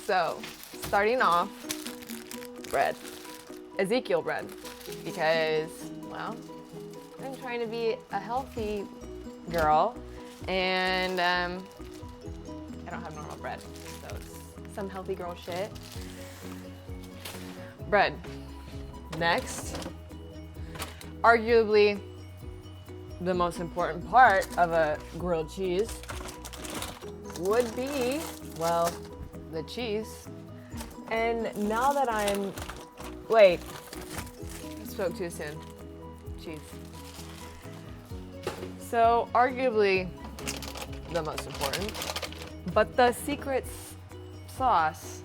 So, starting off, bread. Ezekiel bread. Because, well, I'm trying to be a healthy girl, and I don't have normal bread, so it's some healthy girl shit. Bread. Next, arguably the most important part of a grilled cheese would be, well, the cheese. And now that wait, I spoke too soon. Cheese. So, arguably the most important, but the secret sauce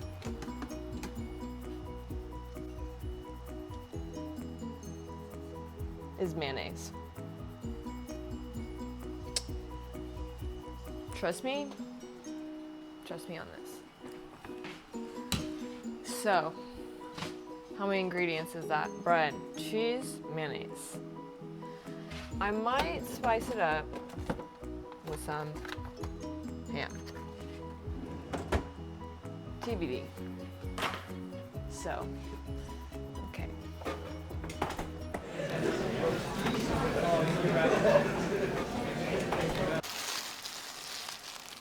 is mayonnaise. Trust me on this. So, how many ingredients is that? Bread, cheese, mayonnaise. I might spice it up with some ham. TBD. So, okay.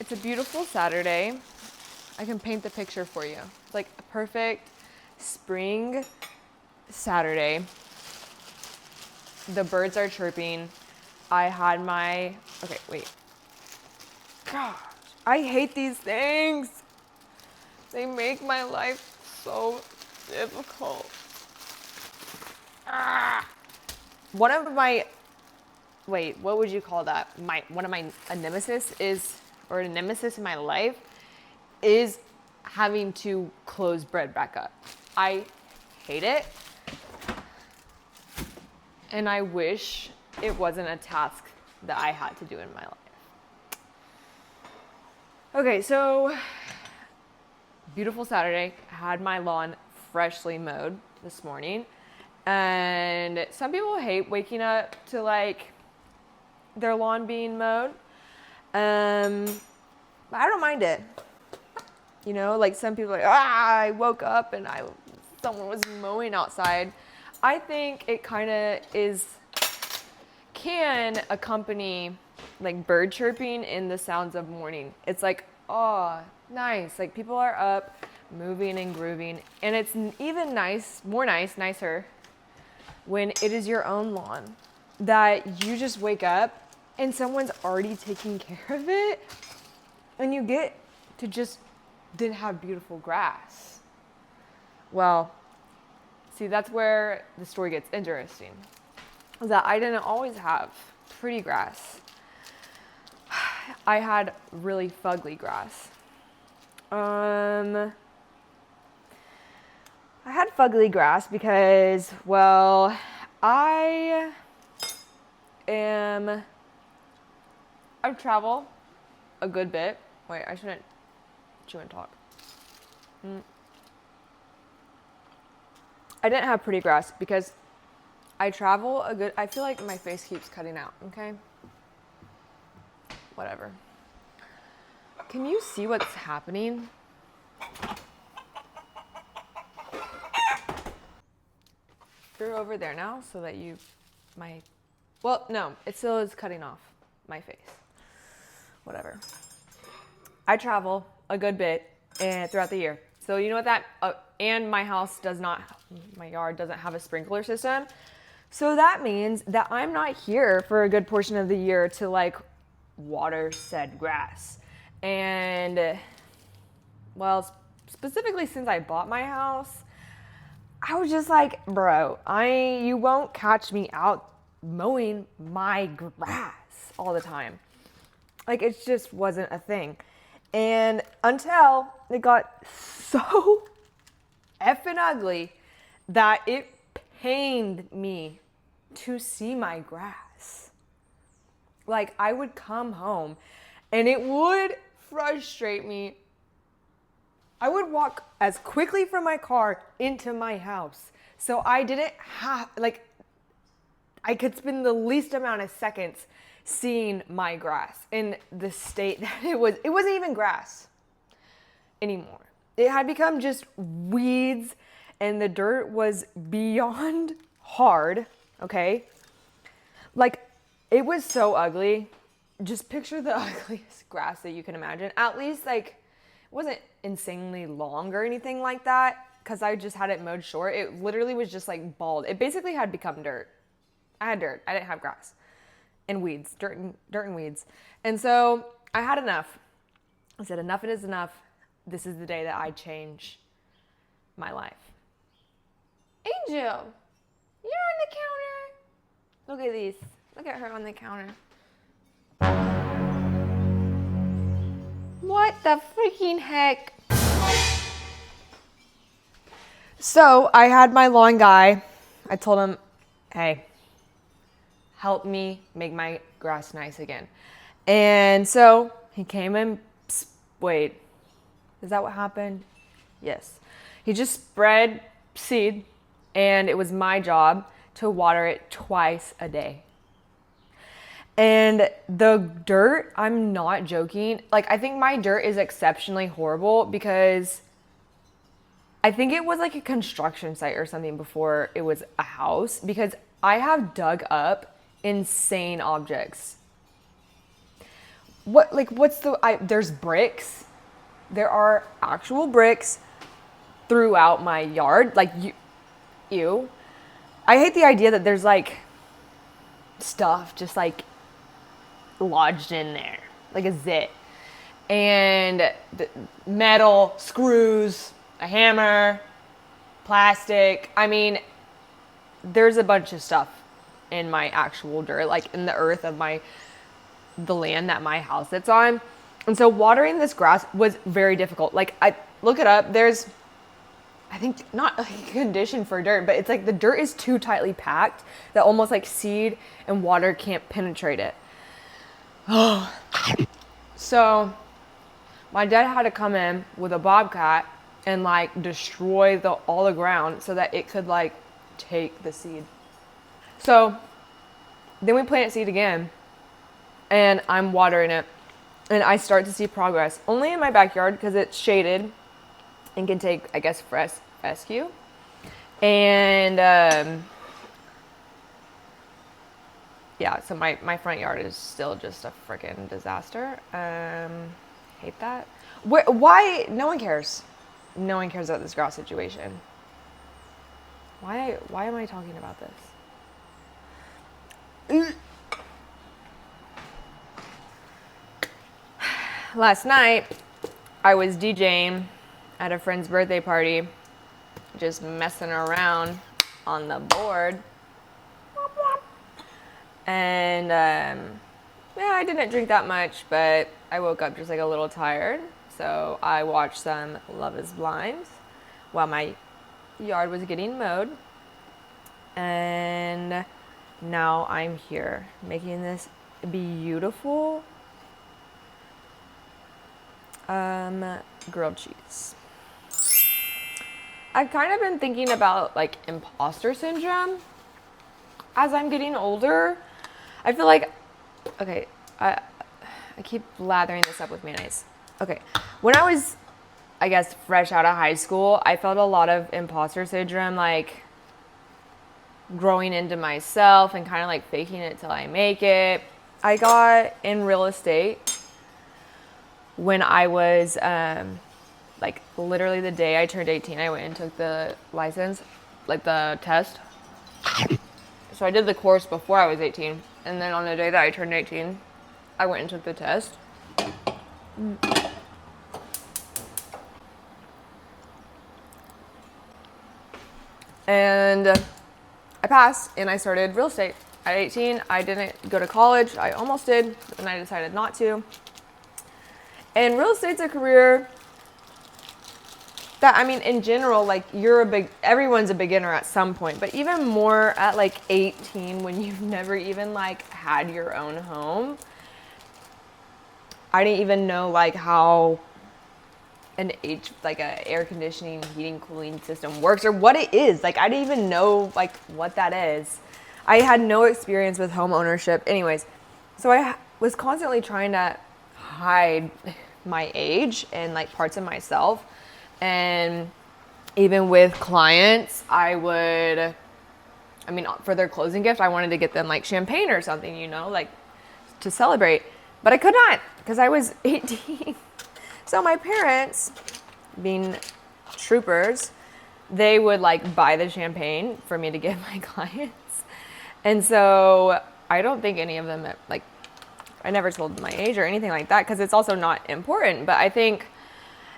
It's a beautiful Saturday. I can paint the picture for you. It's like a perfect spring Saturday. The birds are chirping. I had my, okay, wait. Gosh, I hate these things. They make my life so difficult. One of my, wait, what would you call that? A nemesis in my life is having to close bread back up. I hate it. And I wish it wasn't a task that I had to do in my life. Okay, so beautiful Saturday. Had my lawn freshly mowed this morning. And some people hate waking up to like their lawn being mowed. But I don't mind it. You know, like some people are like, I woke up and someone was mowing outside. I think it kind of can accompany like bird chirping in the sounds of morning. It's like, oh, nice. Like people are up, moving and grooving. And it's even nicer when it is your own lawn that you just wake up and someone's already taking care of it. And you get to just then have beautiful grass. Well, see, that's where the story gets interesting. Is that I didn't always have pretty grass. I had really fugly grass. I had fugly grass because, well, I travel a good bit. Wait, I shouldn't chew and talk. I didn't have pretty grass because I travel I feel like my face keeps cutting out, okay? Whatever. Can you see what's happening? You're over there now so that well, no, it still is cutting off my face. Whatever. I travel a good bit throughout the year. So you know what and my yard doesn't have a sprinkler system. So that means that I'm not here for a good portion of the year to like water said grass. And well, specifically since I bought my house, I was just like, bro, you won't catch me out mowing my grass all the time. Like it just wasn't a thing. And until it got so effing ugly that it pained me to see my grass. Like I would come home and it would frustrate me. I would walk as quickly from my car into my house. So I didn't have, I could spend the least amount of seconds seeing my grass in the state that it wasn't even grass anymore. It had become just weeds, and the dirt was beyond hard, okay? Like, it was so ugly. Just picture the ugliest grass that you can imagine. At least, like, it wasn't insanely long or anything like that, because I just had it mowed short. It literally was just, like, bald. It basically had become dirt. I had dirt. I didn't have grass. And weeds. Dirt and weeds. And so, I had enough. I said, enough is enough. This is the day that I change my life. Angel, you're on the counter. Look at these. Look at her on the counter. What the freaking heck? So I had my lawn guy. I told him, hey, help me make my grass nice again. And so he came and, wait, is that what happened? Yes. He just spread seed, and it was my job to water it twice a day. And the dirt, I'm not joking. Like, I think my dirt is exceptionally horrible because I think it was like a construction site or something before it was a house, because I have dug up insane objects. There's bricks. There are actual bricks throughout my yard. Like, ew. I hate the idea that there's like stuff just like lodged in there, like a zit. And metal, screws, a hammer, plastic. I mean, there's a bunch of stuff in my actual dirt, like in the earth of the land that my house sits on. And so watering this grass was very difficult. Like, I look it up, there's, I think, not a condition for dirt, but it's like the dirt is too tightly packed that almost like seed and water can't penetrate it. So my dad had to come in with a bobcat and like destroy all the ground so that it could like take the seed. So then we plant seed again, and I'm watering it, and I start to see progress only in my backyard because it's shaded and can take, I guess, fresh rescue. And yeah, so my front yard is still just a freaking disaster. Hate that. Why? No one cares. No one cares about this grass situation. Why am I talking about this? Last night, I was DJing at a friend's birthday party, just messing around on the board. And yeah, I didn't drink that much, but I woke up just like a little tired. So I watched some Love is Blind while my yard was getting mowed. And now I'm here making this beautiful grilled cheese. I've kind of been thinking about like imposter syndrome as I'm getting older. I feel like, okay, I keep lathering this up with mayonnaise. Okay, when I was, I guess, fresh out of high school, I felt a lot of imposter syndrome, like growing into myself and kind of like faking it till I make it. I got in real estate when I was, like literally the day I turned 18, I went and took the license, like the test. So I did the course before I was 18. And then on the day that I turned 18, I went and took the test. And I passed, and I started real estate. At 18, I didn't go to college. I almost did, and I decided not to. And real estate's a career that, I mean, in general, like, everyone's a beginner at some point, but even more at like 18 when you've never even like had your own home. I didn't even know like how an air conditioning, heating, cooling system works or what it is. Like, I didn't even know like what that is. I had no experience with home ownership. Anyways, so I was constantly trying to hide my age and like parts of myself. And even with clients, for their closing gift, I wanted to get them like champagne or something, you know, like to celebrate. But I could not because I was 18. So my parents, being troopers, they would like buy the champagne for me to give my clients. And so I don't think any of them, like, I never told my age or anything like that because it's also not important. But I think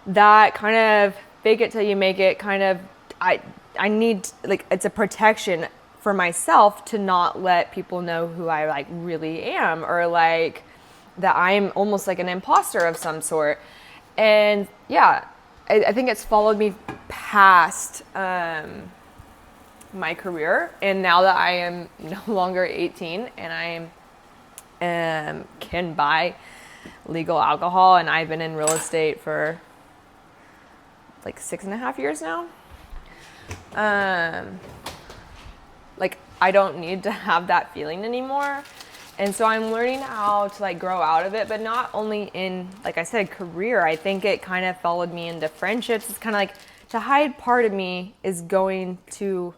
that kind of fake it till you make it kind of, I need, like, it's a protection for myself to not let people know who I like really am, or like that I'm almost like an imposter of some sort. And yeah, I think it's followed me past my career. And now that I am no longer 18 and I can buy legal alcohol, and I've been in real estate for like 6.5 years now. Like, I don't need to have that feeling anymore. And so I'm learning how to like grow out of it, but not only in, like I said, career. I think it kind of followed me into friendships. It's kind of like to hide part of me is going to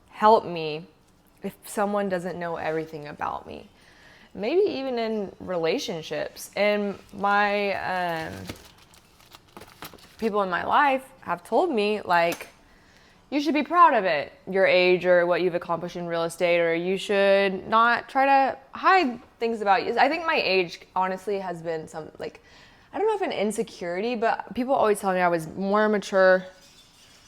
help me if someone doesn't know everything about me. Maybe even in relationships. And my people in my life have told me, like, you should be proud of it, your age or what you've accomplished in real estate, or you should not try to hide things about you. I think my age honestly has been some, like, I don't know if an insecurity, but people always tell me I was more mature,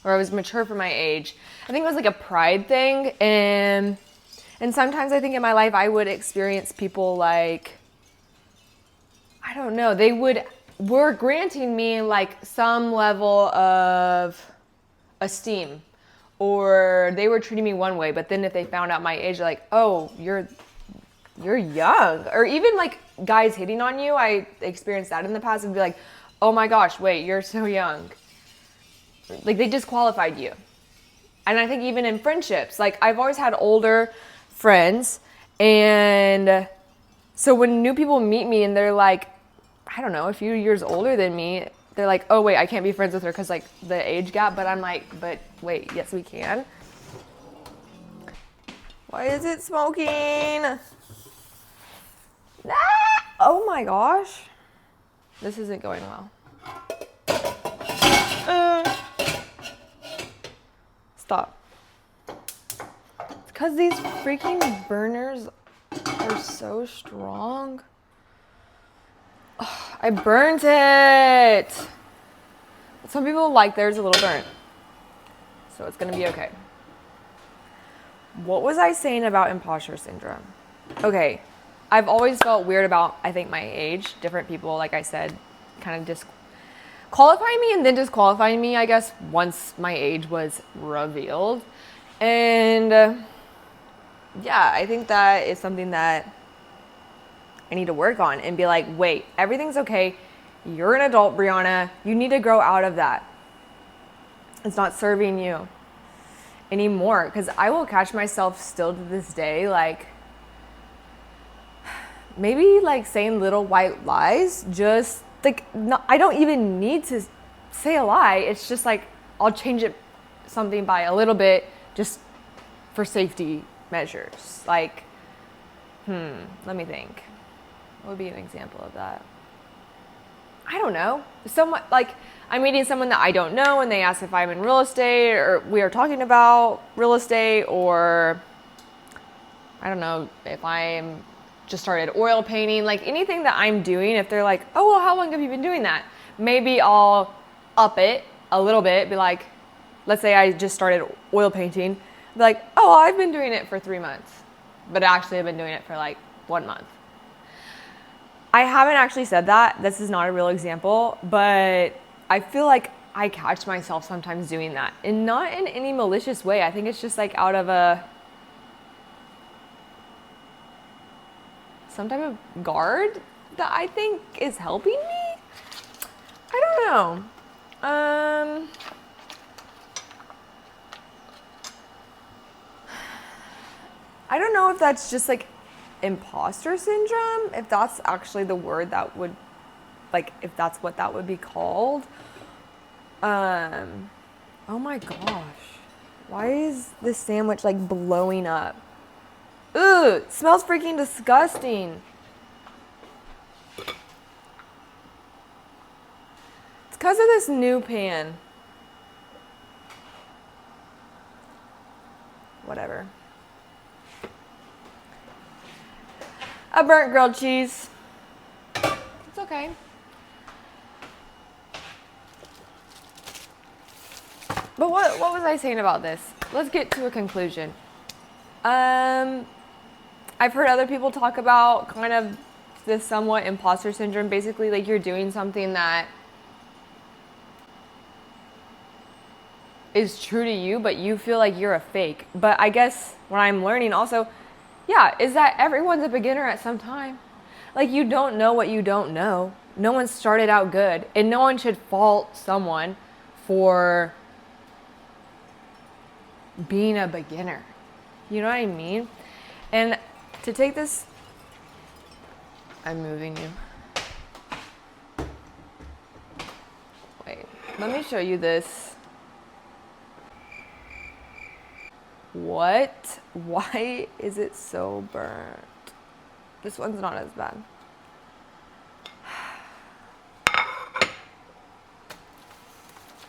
or I was mature for my age. I think it was like a pride thing. And sometimes I think in my life I would experience people like, I don't know, they were granting me like some level of esteem, or they were treating me one way, but then if they found out my age, they're like, oh, you're young. Or even like guys hitting on you. I experienced that in the past, and be like, oh my gosh, wait, you're so young. Like, they disqualified you. And I think even in friendships, like, I've always had older friends, and so when new people meet me and they're like, I don't know, a few years older than me, they're like, oh wait, I can't be friends with her because like the age gap. But I'm like, but wait, yes we can. Why is it smoking? Ah! Oh my gosh, this isn't going well. Stop. It's because these freaking burners are so strong. Oh, I burnt it. Some people like theirs a little burnt, so it's gonna be okay. What was I saying about imposter syndrome? Okay, I've always felt weird about, I think, my age. Different people, like I said, kind of disqualifying me and then disqualifying me, I guess, once my age was revealed. And yeah, I think that is something that I need to work on and be like, wait, everything's okay. You're an adult, Brianna. You need to grow out of that. It's not serving you anymore. Because I will catch myself still to this day, like, maybe like saying little white lies. Just like, no, I don't even need to say a lie. It's just like, I'll change it something by a little bit just for safety measures. Like, let me think. What would be an example of that? I don't know. Someone, like, I'm meeting someone that I don't know and they ask if I'm in real estate, or we are talking about real estate, or I don't know, if I'm just started oil painting, like anything that I'm doing. If they're like, oh, well, how long have you been doing that? Maybe I'll up it a little bit, be like, let's say I just started oil painting, be like, oh, well, I've been doing it for 3 months, but actually I've been doing it for like 1 month. I haven't actually said that. This is not a real example, but I feel like I catch myself sometimes doing that, and not in any malicious way. I think it's just like out of some type of guard that I think is helping me. I don't know. I don't know if that's just like imposter syndrome, if that's actually the word that would, like, if that's what that would be called. Oh my gosh. Why is this sandwich like blowing up? Ooh, it smells freaking disgusting. It's because of this new pan. Whatever. A burnt grilled cheese. It's okay. But what was I saying about this? Let's get to a conclusion. I've heard other people talk about kind of this somewhat imposter syndrome. Basically, like you're doing something that is true to you, but you feel like you're a fake. But I guess what I'm learning also, yeah, is that everyone's a beginner at some time. Like you don't know what you don't know. No one started out good, and no one should fault someone for being a beginner. You know what I mean? And to take this, I'm moving you. Wait, let me show you this. What? Why is it so burnt? This one's not as bad.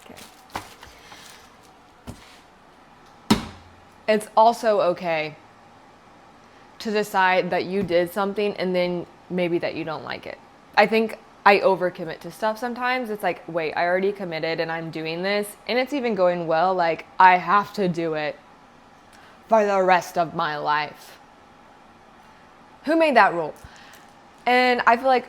Okay. It's also okay to decide that you did something and then maybe that you don't like it. I think I overcommit to stuff sometimes. It's like, wait, I already committed and I'm doing this and it's even going well. Like, I have to do it for the rest of my life. Who made that rule? And I feel like,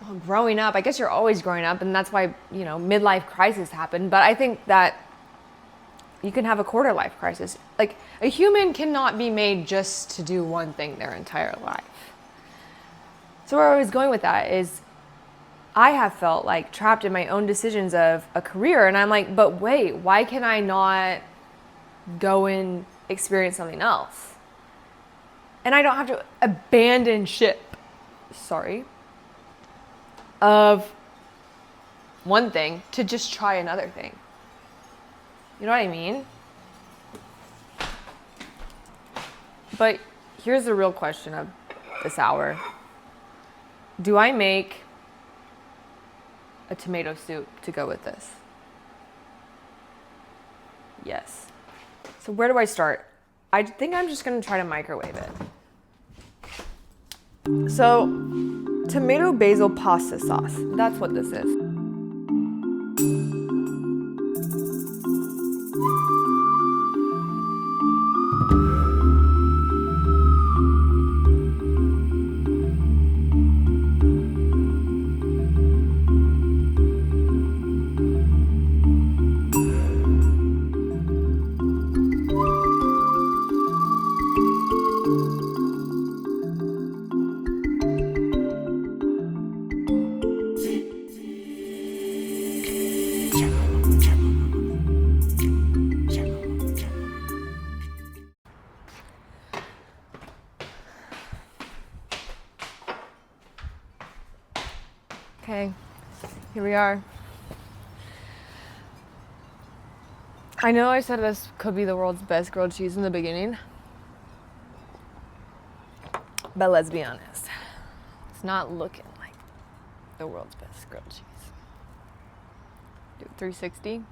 well, growing up, I guess you're always growing up, and that's why, you know, midlife crisis happened. But I think that you can have a quarter life crisis. Like, a human cannot be made just to do one thing their entire life. So where I was going with that is I have felt like trapped in my own decisions of a career, and I'm like, but wait, why can I not go and experience something else? And I don't have to abandon ship, of one thing to just try another thing. You know what I mean? But here's the real question of this hour. Do I make a tomato soup to go with this? Yes. So where do I start? I think I'm just gonna try to microwave it. So, tomato basil pasta sauce. That's what this is. Okay, here we are. I know I said this could be the world's best grilled cheese in the beginning, but let's be honest, it's not looking like the world's best grilled cheese. Do 360.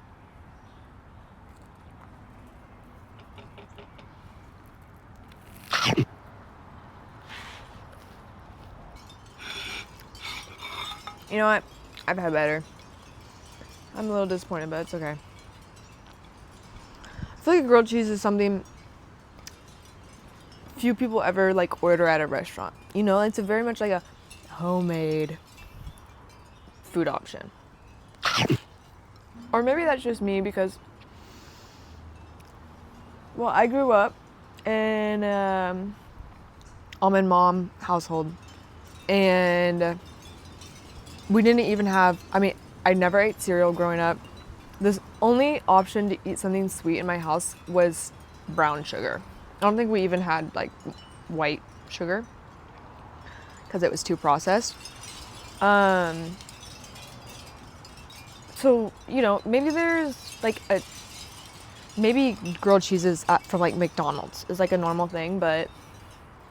You know what? I've had better. I'm a little disappointed, but it's okay. I feel like grilled cheese is something few people ever like order at a restaurant. You know, it's very much like a homemade food option. Or maybe that's just me because, well, I grew up in almond mom household, and we didn't even have, I never ate cereal growing up. The only option to eat something sweet in my house was brown sugar. I don't think we even had like white sugar because it was too processed. So, you know, maybe there's like maybe grilled cheeses from like McDonald's is like a normal thing, but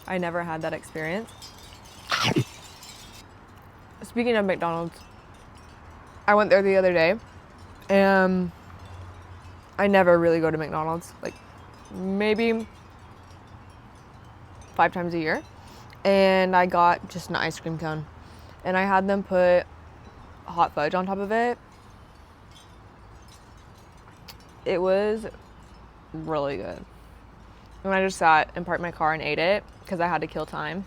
I never had that experience. Speaking of McDonald's, I went there the other day, and I never really go to McDonald's, like maybe 5 times a year, and I got just an ice cream cone, and I had them put hot fudge on top of it. It was really good. And I just sat and parked my car and ate it because I had to kill time,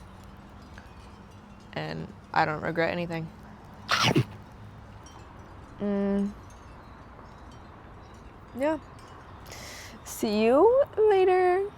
and I don't regret anything. Yeah. See you later.